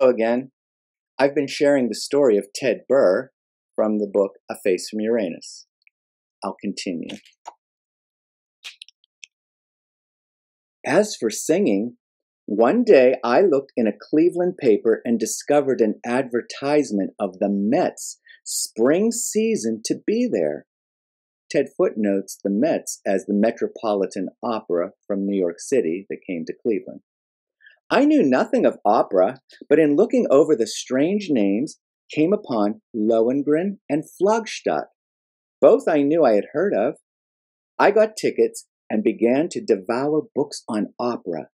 Again, I've been sharing the story of Ted Burr from the book A Face from Uranus. I'll continue. As for singing, one day I looked in a Cleveland paper and discovered an advertisement of the Mets' spring season to be there. Ted footnotes the Mets as the Metropolitan Opera from New York City that came to Cleveland. I knew nothing of opera, but in looking over the strange names, came upon Lohengrin and Flogstadt. Both I knew I had heard of. I got tickets and began to devour books on opera.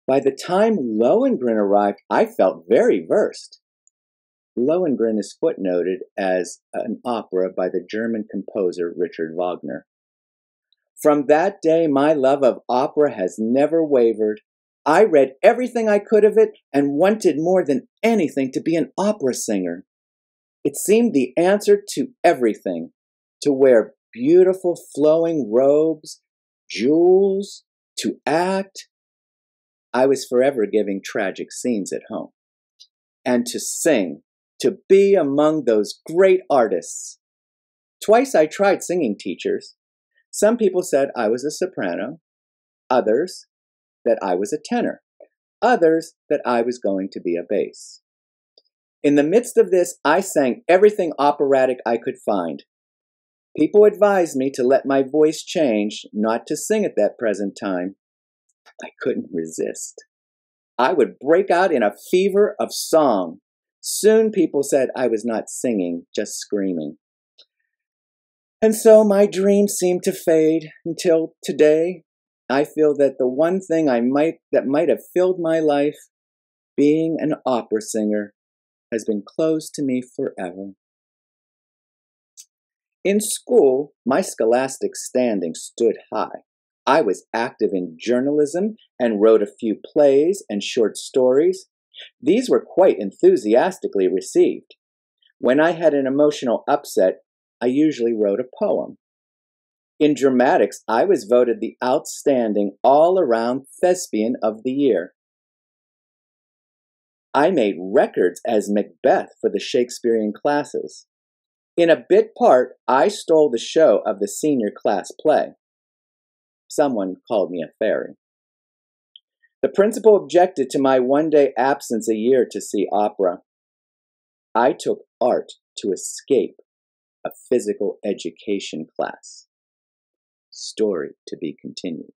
By the time Lohengrin arrived, I felt very versed. Lohengrin is footnoted as an opera by the German composer Richard Wagner. From that day, my love of opera has never wavered. I read everything I could of it and wanted more than anything to be an opera singer. It seemed the answer to everything, to wear beautiful flowing robes, jewels, to act. I was forever giving tragic scenes at home. And to sing, to be among those great artists. Twice I tried singing teachers. Some people said I was a soprano, others that I was a tenor, others that I was going to be a bass. In the midst of this, I sang everything operatic I could find. People advised me to let my voice change, not to sing at that present time. I couldn't resist. I would break out in a fever of song. Soon people said I was not singing, just screaming. And so my dreams seemed to fade until today. I feel that the one thing that might have filled my life, being an opera singer, has been closed to me forever. In school, my scholastic standing stood high. I was active in journalism and wrote a few plays and short stories. These were quite enthusiastically received. When I had an emotional upset, I usually wrote a poem. In dramatics, I was voted the outstanding all-around thespian of the year. I made records as Macbeth for the Shakespearean classes. In a bit part, I stole the show of the senior class play. Someone called me a fairy. The principal objected to my one-day absence a year to see opera. I took art to escape a physical education class. Story to be continued.